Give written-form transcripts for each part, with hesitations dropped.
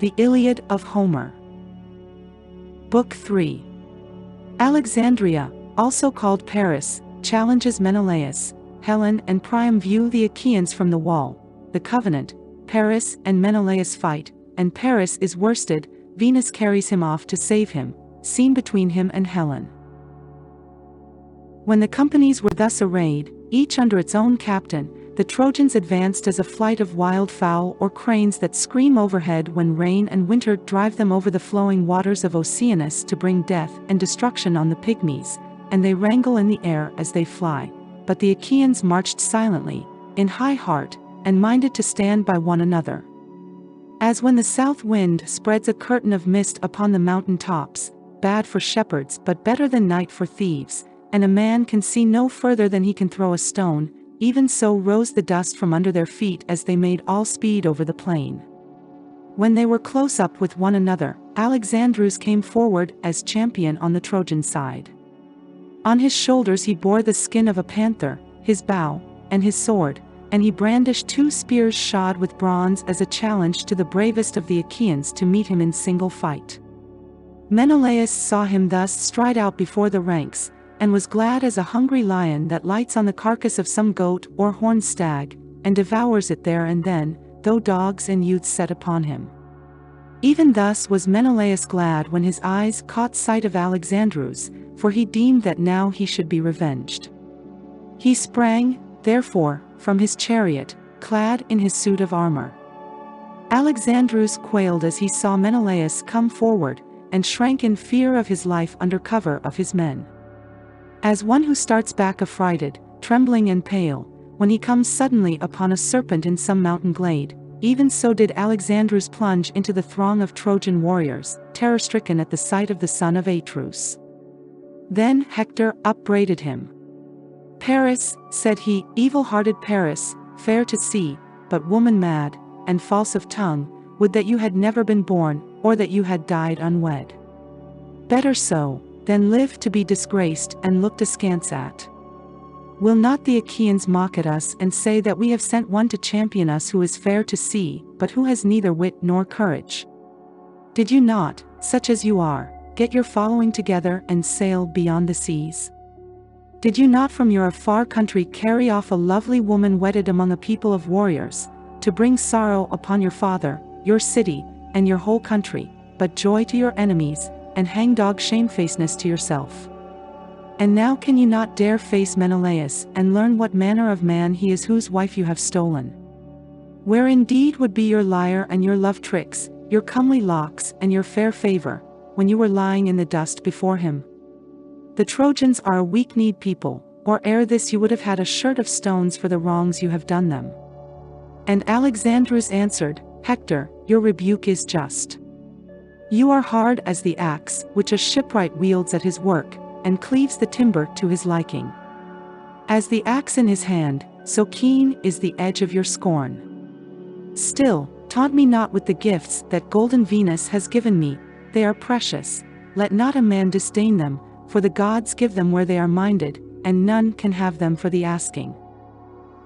The Iliad of Homer. Book 3. Alexandria, also called Paris, challenges Menelaus. Helen and Priam view the Achaeans from the wall. The covenant. Paris and Menelaus fight, and Paris is worsted. Venus carries him off to save him. Scene between him and Helen. When the companies were thus arrayed, each under its own captain, the Trojans advanced as a flight of wild fowl or cranes that scream overhead when rain and winter drive them over the flowing waters of Oceanus to bring death and destruction on the pygmies, and they wrangle in the air as they fly. But the Achaeans marched silently, in high heart, and minded to stand by one another. As when the south wind spreads a curtain of mist upon the mountain tops, bad for shepherds but better than night for thieves, and a man can see no further than he can throw a stone, even so rose the dust from under their feet as they made all speed over the plain. When they were close up with one another, Alexandrus came forward as champion on the Trojan side. On his shoulders he bore the skin of a panther, his bow, and his sword, and he brandished 2 spears shod with bronze as a challenge to the bravest of the Achaeans to meet him in single fight. Menelaus saw him thus stride out before the ranks, and was glad as a hungry lion that lights on the carcass of some goat or horned stag, and devours it there and then, though dogs and youths set upon him. Even thus was Menelaus glad when his eyes caught sight of Alexandrus, for he deemed that now he should be revenged. He sprang, therefore, from his chariot, clad in his suit of armor. Alexandrus quailed as he saw Menelaus come forward, and shrank in fear of his life under cover of his men. As one who starts back affrighted, trembling and pale, when he comes suddenly upon a serpent in some mountain glade, even so did Alexandrus plunge into the throng of Trojan warriors, terror-stricken at the sight of the son of Atreus. Then Hector upbraided him. "Paris," said he, "evil-hearted Paris, fair to see, but woman-mad, and false of tongue, would that you had never been born, or that you had died unwed. Better so, than live to be disgraced and looked askance at. Will not the Achaeans mock at us and say that we have sent one to champion us who is fair to see, but who has neither wit nor courage? Did you not, such as you are, get your following together and sail beyond the seas? Did you not from your far country carry off a lovely woman wedded among a people of warriors, to bring sorrow upon your father, your city, and your whole country, but joy to your enemies, and hangdog shamefacedness to yourself? And now can you not dare face Menelaus, and learn what manner of man he is whose wife you have stolen? Where indeed would be your lyre and your love tricks, your comely locks and your fair favor, when you were lying in the dust before him? The Trojans are a weak-kneed people, or ere this you would have had a shirt of stones for the wrongs you have done them." And Alexandrus answered, "Hector, your rebuke is just. You are hard as the axe, which a shipwright wields at his work, and cleaves the timber to his liking. As the axe in his hand, so keen is the edge of your scorn. Still, taunt me not with the gifts that golden Venus has given me, they are precious, let not a man disdain them, for the gods give them where they are minded, and none can have them for the asking.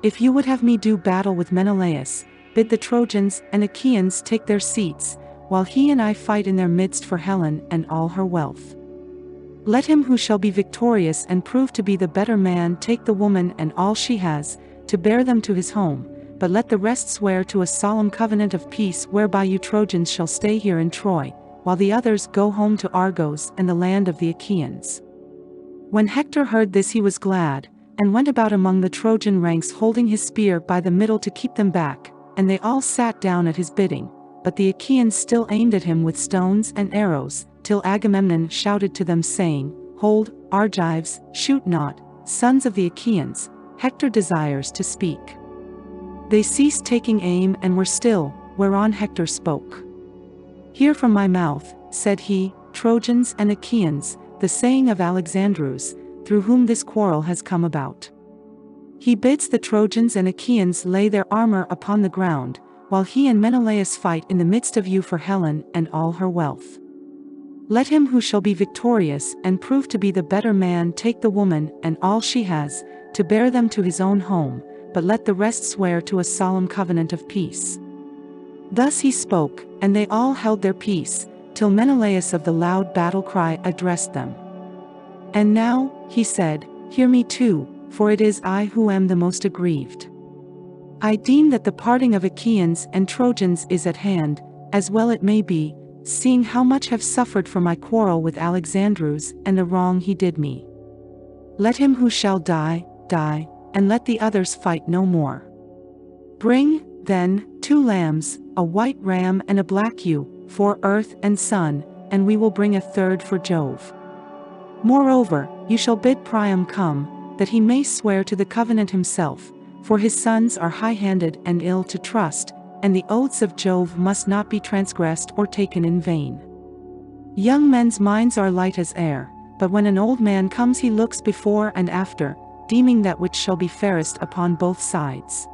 If you would have me do battle with Menelaus, bid the Trojans and Achaeans take their seats, while he and I fight in their midst for Helen and all her wealth. Let him who shall be victorious and prove to be the better man take the woman and all she has, to bear them to his home, but let the rest swear to a solemn covenant of peace whereby you Trojans shall stay here in Troy, while the others go home to Argos and the land of the Achaeans." When Hector heard this he was glad, and went about among the Trojan ranks holding his spear by the middle to keep them back, and they all sat down at his bidding, but the Achaeans still aimed at him with stones and arrows, till Agamemnon shouted to them saying, "Hold, Argives, shoot not, sons of the Achaeans, Hector desires to speak." They ceased taking aim and were still, whereon Hector spoke. "Hear from my mouth," said he, "Trojans and Achaeans, the saying of Alexandrus, through whom this quarrel has come about. He bids the Trojans and Achaeans lay their armor upon the ground, while he and Menelaus fight in the midst of you for Helen and all her wealth. Let him who shall be victorious and prove to be the better man take the woman and all she has, to bear them to his own home, but let the rest swear to a solemn covenant of peace. Thus he spoke, and they all held their peace, till Menelaus of the loud battle cry addressed them. And now, he said, hear me too, for it is I who am the most aggrieved. I deem that the parting of Achaeans and Trojans is at hand, as well it may be, seeing how much have suffered for my quarrel with Alexandrus and the wrong he did me. Let him who shall die, die, and let the others fight no more. Bring, then, 2 lambs, a white ram and a black ewe, for earth and sun, and we will bring a third for Jove. Moreover, you shall bid Priam come, that he may swear to the covenant himself, for his sons are high-handed and ill to trust, and the oaths of Jove must not be transgressed or taken in vain. Young men's minds are light as air, but when an old man comes he looks before and after, deeming that which shall be fairest upon both sides.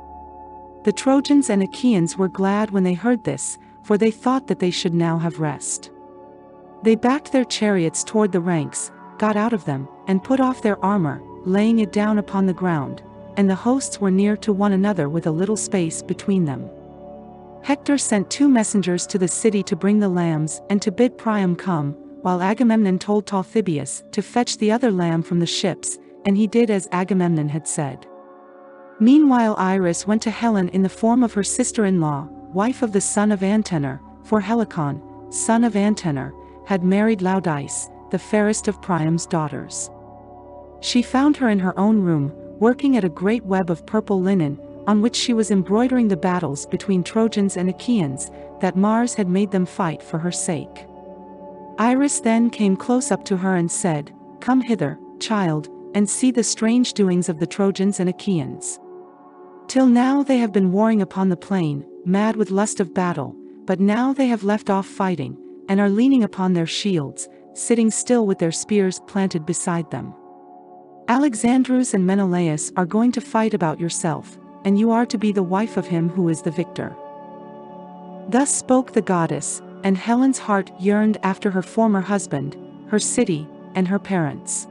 The Trojans and Achaeans were glad when they heard this, for they thought that they should now have rest. They backed their chariots toward the ranks, got out of them, and put off their armor, laying it down upon the ground, and the hosts were near to one another with a little space between them. Hector sent 2 messengers to the city to bring the lambs and to bid Priam come, while Agamemnon told Talthybius to fetch the other lamb from the ships, and he did as Agamemnon had said. Meanwhile Iris went to Helen in the form of her sister-in-law, wife of the son of Antenor, for Helicon, son of Antenor, had married Laodice, the fairest of Priam's daughters. She found her in her own room, working at a great web of purple linen, on which she was embroidering the battles between Trojans and Achaeans, that Mars had made them fight for her sake. Iris then came close up to her and said, Come hither, child, and see the strange doings of the Trojans and Achaeans. Till now they have been warring upon the plain, mad with lust of battle, but now they have left off fighting, and are leaning upon their shields, sitting still with their spears planted beside them. Alexandrus and Menelaus are going to fight about yourself, and you are to be the wife of him who is the victor. Thus spoke the goddess, and Helen's heart yearned after her former husband, her city, and her parents.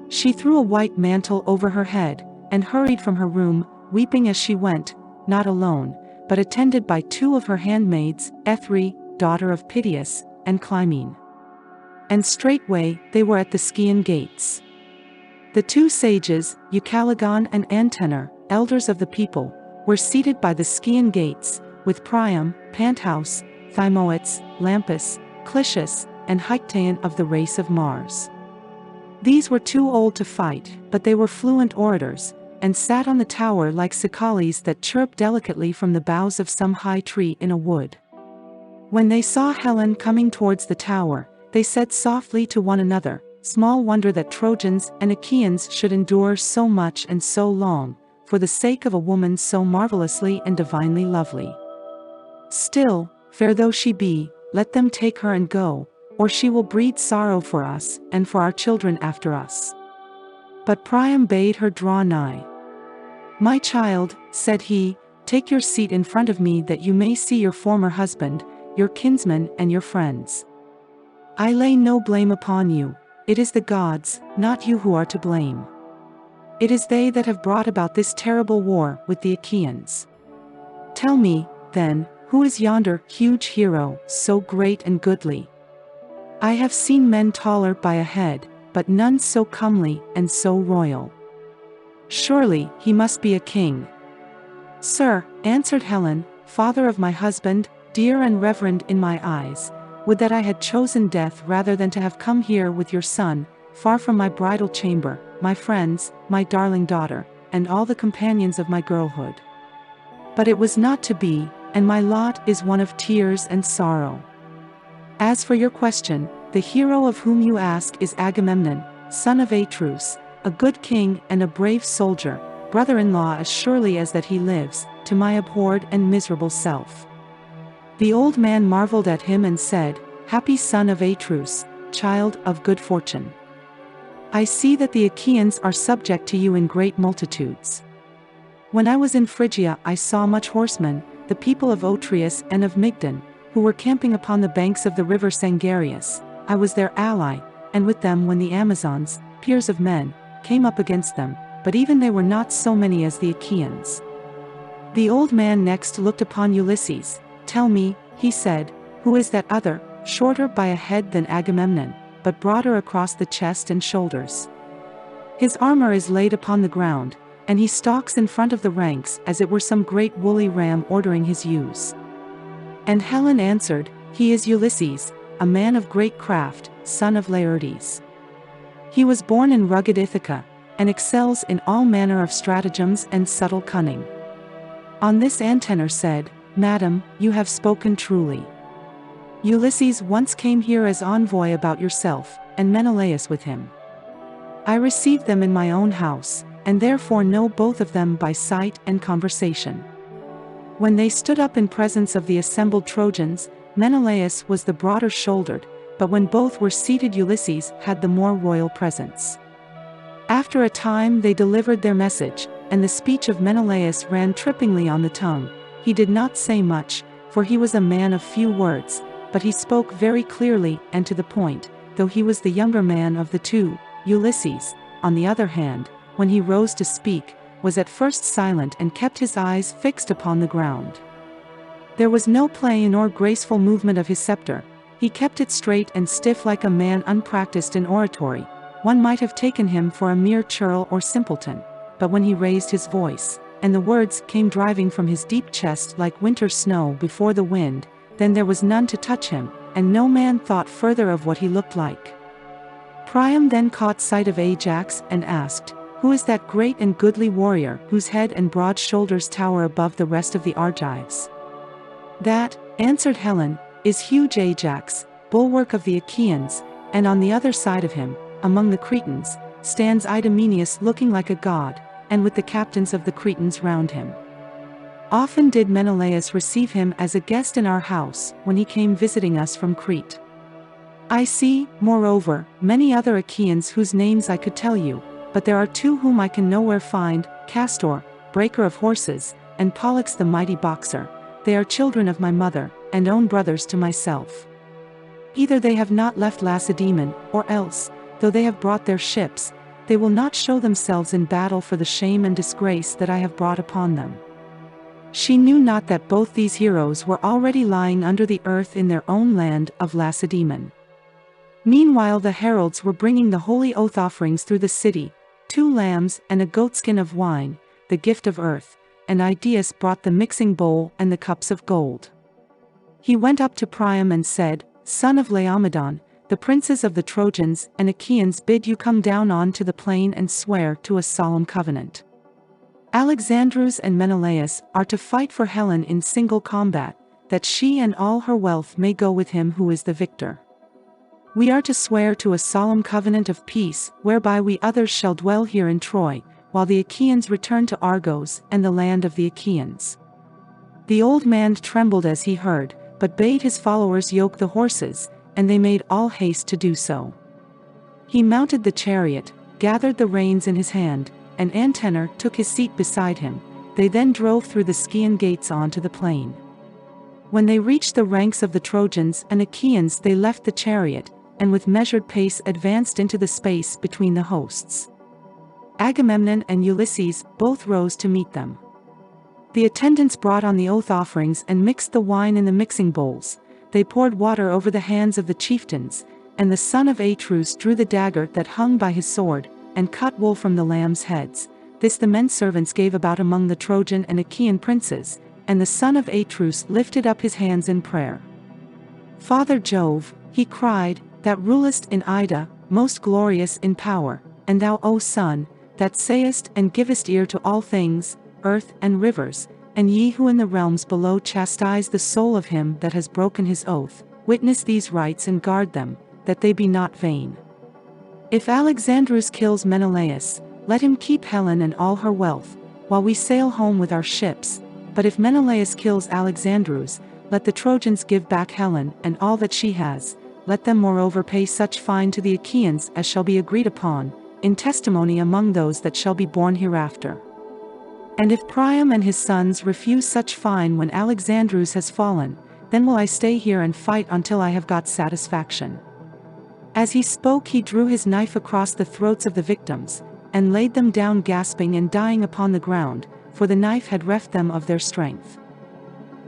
She threw a white mantle over her head, and hurried from her room, weeping as she went, not alone, but attended by 2 of her handmaids, Ethre, daughter of Piteus, and Clymene. And straightway they were at the Scaean gates. The 2 sages, Eucaligon and Antenor, elders of the people, were seated by the Scaean gates, with Priam, Panthous, Thymoetes, Lampus, Clitius, and Hictaean of the race of Mars. These were too old to fight, but they were fluent orators, and sat on the tower like cicalis that chirp delicately from the boughs of some high tree in a wood. When they saw Helen coming towards the tower, they said softly to one another, Small wonder that Trojans and Achaeans should endure so much and so long, for the sake of a woman so marvelously and divinely lovely. Still, fair though she be, let them take her and go, or she will breed sorrow for us, and for our children after us. But Priam bade her draw nigh. My child, said he, take your seat in front of me that you may see your former husband, your kinsmen and your friends. I lay no blame upon you, it is the gods, not you who are to blame. It is they that have brought about this terrible war with the Achaeans. Tell me, then, who is yonder huge hero, so great and goodly? I have seen men taller by a head, but none so comely and so royal. Surely, he must be a king. Sir, answered Helen, father of my husband, dear and reverend in my eyes, would that I had chosen death rather than to have come here with your son, far from my bridal chamber, my friends, my darling daughter, and all the companions of my girlhood. But it was not to be, and my lot is one of tears and sorrow. As for your question, the hero of whom you ask is Agamemnon, son of Atreus, a good king and a brave soldier, brother-in-law as surely as that he lives, to my abhorred and miserable self. The old man marveled at him and said, Happy son of Atreus, child of good fortune. I see that the Achaeans are subject to you in great multitudes. When I was in Phrygia I saw much horsemen, the people of Otreus and of Mygdon, who were camping upon the banks of the river Sangarius. I was their ally, and with them when the Amazons, peers of men, came up against them, but even they were not so many as the Achaeans. The old man next looked upon Ulysses, Tell me, he said, who is that other, shorter by a head than Agamemnon, but broader across the chest and shoulders? His armor is laid upon the ground, and he stalks in front of the ranks as it were some great woolly ram ordering his ewes. And Helen answered, He is Ulysses, a man of great craft, son of Laertes. He was born in rugged Ithaca, and excels in all manner of stratagems and subtle cunning. On this Antenor said, Madam, you have spoken truly. Ulysses once came here as envoy about yourself, and Menelaus with him. I received them in my own house, and therefore know both of them by sight and conversation. When they stood up in presence of the assembled Trojans, Menelaus was the broader shouldered, but when both were seated Ulysses had the more royal presence. After a time they delivered their message, and the speech of Menelaus ran trippingly on the tongue. He did not say much, for he was a man of few words, but he spoke very clearly and to the point, though he was the younger man of the two. Ulysses, on the other hand, when he rose to speak, was at first silent and kept his eyes fixed upon the ground. There was no play nor graceful movement of his scepter. He kept it straight and stiff like a man unpracticed in oratory. One might have taken him for a mere churl or simpleton, but when he raised his voice, and the words came driving from his deep chest like winter snow before the wind, then there was none to touch him, and no man thought further of what he looked like. Priam then caught sight of Ajax and asked, Who is that great and goodly warrior whose head and broad shoulders tower above the rest of the Argives? That, answered Helen, is huge Ajax, bulwark of the Achaeans, and on the other side of him, among the Cretans, stands Idomeneus looking like a god, and with the captains of the Cretans round him. Often did Menelaus receive him as a guest in our house when he came visiting us from Crete. I see, moreover, many other Achaeans whose names I could tell you, but there are two whom I can nowhere find, Castor, breaker of horses, and Pollux the mighty boxer. They are children of my mother, and own brothers to myself. Either they have not left Lacedaemon, or else, though they have brought their ships, they will not show themselves in battle for the shame and disgrace that I have brought upon them. She knew not that both these heroes were already lying under the earth in their own land of Lacedaemon. Meanwhile the heralds were bringing the holy oath offerings through the city, 2 lambs and a goatskin of wine, the gift of earth, and Idaeus brought the mixing bowl and the cups of gold. He went up to Priam and said, Son of Laomedon, the princes of the Trojans and Achaeans bid you come down on to the plain and swear to a solemn covenant. Alexandrus and Menelaus are to fight for Helen in single combat, that she and all her wealth may go with him who is the victor. We are to swear to a solemn covenant of peace, whereby we others shall dwell here in Troy, while the Achaeans return to Argos and the land of the Achaeans. The old man trembled as he heard, but bade his followers yoke the horses, and they made all haste to do so. He mounted the chariot, gathered the reins in his hand, and Antenor took his seat beside him. They then drove through the Scaean gates on to the plain. When they reached the ranks of the Trojans and Achaeans they left the chariot, and with measured pace advanced into the space between the hosts. Agamemnon and Ulysses both rose to meet them. The attendants brought on the oath offerings and mixed the wine in the mixing bowls. They poured water over the hands of the chieftains, and the son of Atreus drew the dagger that hung by his sword, and cut wool from the lambs' heads. This the men servants gave about among the Trojan and Achaean princes, and the son of Atreus lifted up his hands in prayer. Father Jove, he cried, that rulest in Ida, most glorious in power, and thou, O Son, that sayest and givest ear to all things, earth and rivers, and ye who in the realms below chastise the soul of him that has broken his oath, witness these rites and guard them, that they be not vain. If Alexandrus kills Menelaus, let him keep Helen and all her wealth, while we sail home with our ships, but if Menelaus kills Alexandrus, let the Trojans give back Helen and all that she has. Let them moreover pay such fine to the Achaeans as shall be agreed upon, in testimony among those that shall be born hereafter. And if Priam and his sons refuse such fine when Alexandrus has fallen, then will I stay here and fight until I have got satisfaction. As he spoke he drew his knife across the throats of the victims, and laid them down gasping and dying upon the ground, for the knife had reft them of their strength.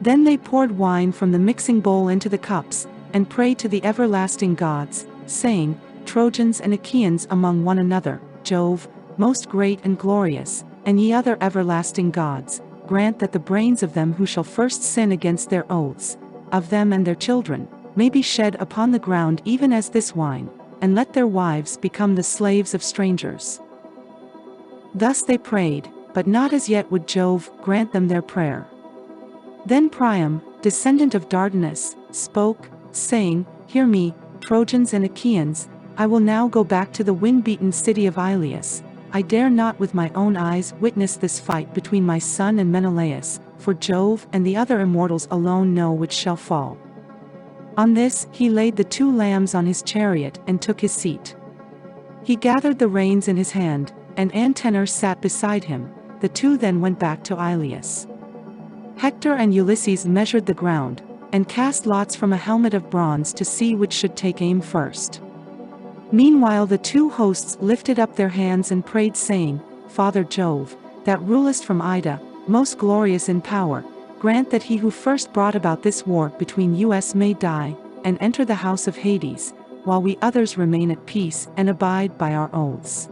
Then they poured wine from the mixing bowl into the cups, and prayed to the everlasting gods, saying, Trojans and Achaeans among one another, Jove, most great and glorious, and ye other everlasting gods, grant that the brains of them who shall first sin against their oaths, of them and their children, may be shed upon the ground even as this wine, and let their wives become the slaves of strangers. Thus they prayed, but not as yet would Jove grant them their prayer. Then Priam, descendant of Dardanus, spoke, saying, Hear me, Trojans and Achaeans, I will now go back to the wind-beaten city of Iliad. I dare not with my own eyes witness this fight between my son and Menelaus, for Jove and the other immortals alone know which shall fall. On this he laid the 2 lambs on his chariot and took his seat. He gathered the reins in his hand, and Antenor sat beside him. The 2 then went back to Iliad. Hector and Ulysses measured the ground, and cast lots from a helmet of bronze to see which should take aim first. Meanwhile the 2 hosts lifted up their hands and prayed, saying, Father Jove, that rulest from Ida, most glorious in power, grant that he who first brought about this war between us may die, and enter the house of Hades, while we others remain at peace and abide by our oaths.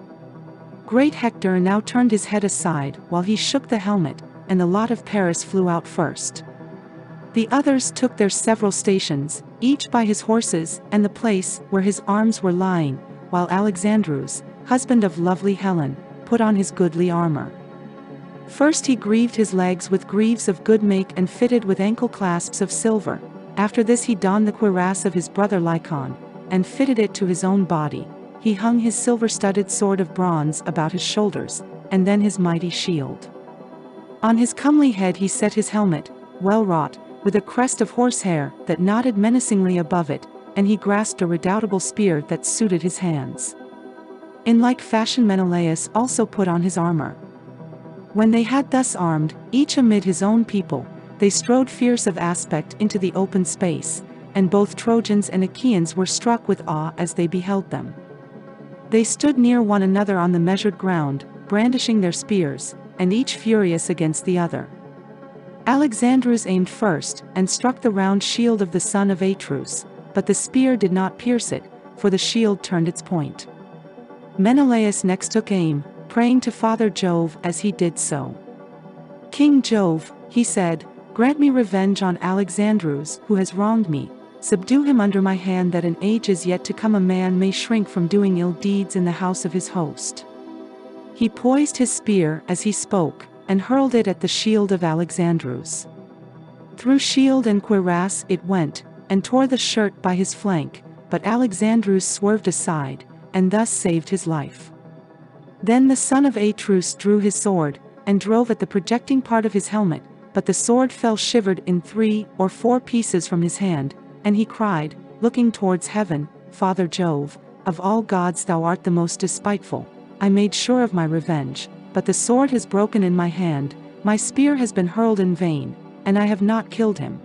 Great Hector now turned his head aside while he shook the helmet, and the lot of Paris flew out first. The others took their several stations, each by his horses and the place where his arms were lying, while Alexandrus, husband of lovely Helen, put on his goodly armor. First he greaved his legs with greaves of good make and fitted with ankle clasps of silver. After this he donned the cuirass of his brother Lycon, and fitted it to his own body. He hung his silver-studded sword of bronze about his shoulders, and then his mighty shield. On his comely head he set his helmet, well wrought, with a crest of horsehair that nodded menacingly above it, and he grasped a redoubtable spear that suited his hands. In like fashion Menelaus also put on his armor. When they had thus armed, each amid his own people, they strode fierce of aspect into the open space, and both Trojans and Achaeans were struck with awe as they beheld them. They stood near one another on the measured ground, brandishing their spears, and each furious against the other. Alexandrus aimed first, and struck the round shield of the son of Atreus, but the spear did not pierce it, for the shield turned its point. Menelaus next took aim, praying to Father Jove as he did so. King Jove, he said, grant me revenge on Alexandrus who has wronged me, subdue him under my hand that in ages yet to come a man may shrink from doing ill deeds in the house of his host. He poised his spear as he spoke, and hurled it at the shield of Alexandrus. Through shield and cuirass it went, and tore the shirt by his flank, but Alexandrus swerved aside, and thus saved his life. Then the son of Atreus drew his sword, and drove at the projecting part of his helmet, but the sword fell shivered in 3 or 4 pieces from his hand, and he cried, looking towards heaven, Father Jove, of all gods thou art the most despiteful. I made sure of my revenge, but the sword has broken in my hand, my spear has been hurled in vain, and I have not killed him.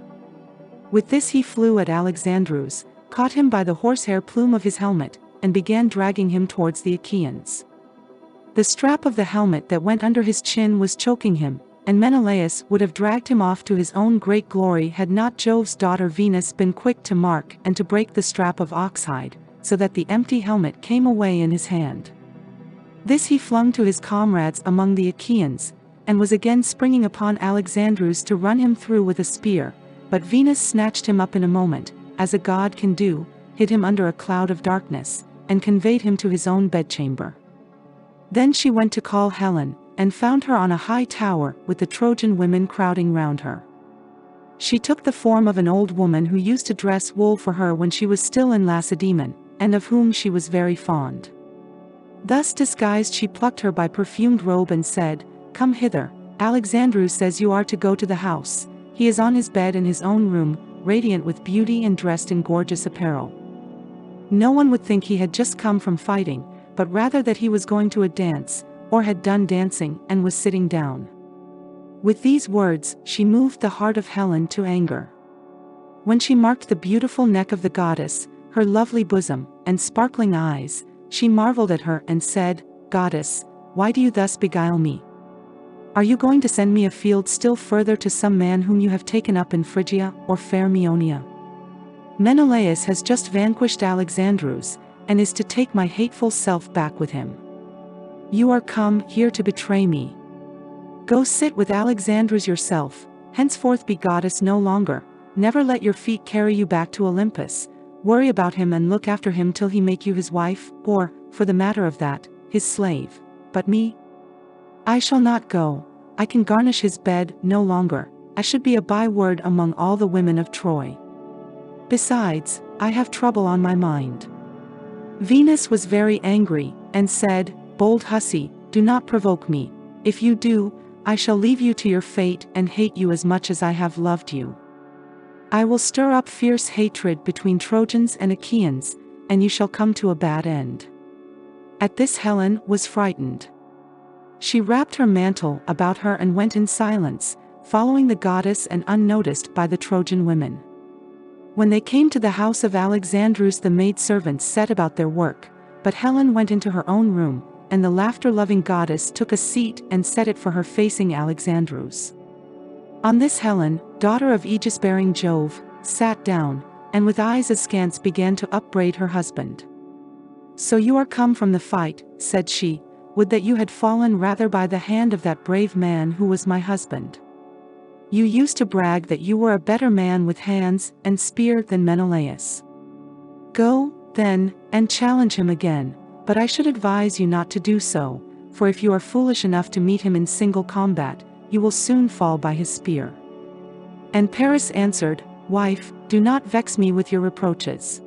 With this he flew at Alexandrus, caught him by the horsehair plume of his helmet, and began dragging him towards the Achaeans. The strap of the helmet that went under his chin was choking him, and Menelaus would have dragged him off to his own great glory had not Jove's daughter Venus been quick to mark and to break the strap of oxhide, so that the empty helmet came away in his hand. This he flung to his comrades among the Achaeans, and was again springing upon Alexandrus to run him through with a spear, but Venus snatched him up in a moment, as a god can do, hid him under a cloud of darkness, and conveyed him to his own bedchamber. Then she went to call Helen, and found her on a high tower with the Trojan women crowding round her. She took the form of an old woman who used to dress wool for her when she was still in Lacedaemon, and of whom she was very fond. Thus disguised she plucked her by perfumed robe and said, Come hither, Alexandrus says you are to go to the house. He is on his bed in his own room, radiant with beauty and dressed in gorgeous apparel. No one would think he had just come from fighting, but rather that he was going to a dance, or had done dancing and was sitting down. With these words, she moved the heart of Helen to anger. When she marked the beautiful neck of the goddess, her lovely bosom, and sparkling eyes, she marveled at her and said, Goddess, why do you thus beguile me? Are you going to send me afield still further to some man whom you have taken up in Phrygia or fair Meonia? Menelaus has just vanquished Alexandrus, and is to take my hateful self back with him. You are come here to betray me. Go sit with Alexandrus yourself, henceforth be goddess no longer, never let your feet carry you back to Olympus, worry about him and look after him till he make you his wife, or, for the matter of that, his slave. But me? I shall not go. I can garnish his bed no longer. I should be a byword among all the women of Troy. Besides, I have trouble on my mind. Venus was very angry, and said, Bold hussy, do not provoke me. If you do, I shall leave you to your fate and hate you as much as I have loved you. I will stir up fierce hatred between Trojans and Achaeans, and you shall come to a bad end. At this Helen was frightened. She wrapped her mantle about her and went in silence, following the goddess and unnoticed by the Trojan women. When they came to the house of Alexandrus, the maidservants set about their work, but Helen went into her own room, and the laughter-loving goddess took a seat and set it for her facing Alexandrus. On this Helen, daughter of aegis-bearing Jove, sat down, and with eyes askance began to upbraid her husband. So you are come from the fight, said she. Would that you had fallen rather by the hand of that brave man who was my husband. You used to brag that you were a better man with hands and spear than Menelaus. Go, then, and challenge him again, but I should advise you not to do so, for if you are foolish enough to meet him in single combat, you will soon fall by his spear. And Paris answered, Wife, do not vex me with your reproaches.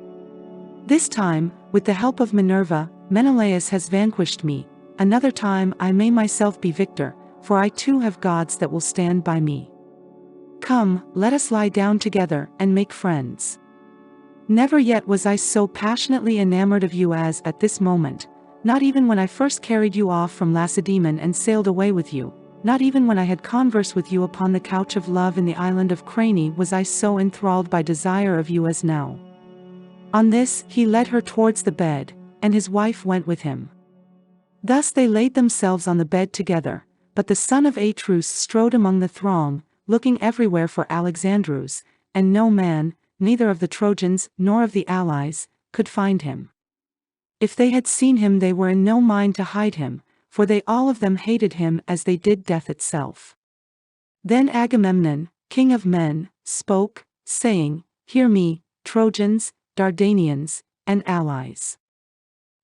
This time, with the help of Minerva, Menelaus has vanquished me. Another time I may myself be victor, for I too have gods that will stand by me. Come, let us lie down together and make friends. Never yet was I so passionately enamored of you as at this moment, not even when I first carried you off from Lacedaemon and sailed away with you, not even when I had conversed with you upon the couch of love in the island of Crane was I so enthralled by desire of you as now. On this, he led her towards the bed, and his wife went with him. Thus they laid themselves on the bed together, but the son of Atreus strode among the throng, looking everywhere for Alexandrus, and no man, neither of the Trojans nor of the allies, could find him. If they had seen him they were in no mind to hide him, for they all of them hated him as they did death itself. Then Agamemnon, king of men, spoke, saying, Hear me, Trojans, Dardanians, and allies.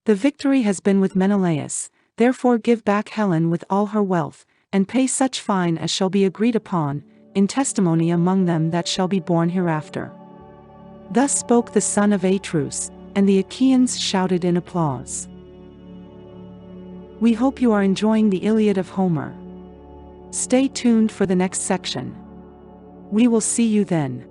The victory has been with Menelaus, therefore give back Helen with all her wealth, and pay such fine as shall be agreed upon, in testimony among them that shall be born hereafter. Thus spoke the son of Atreus, and the Achaeans shouted in applause. We hope you are enjoying the Iliad of Homer. Stay tuned for the next section. We will see you then.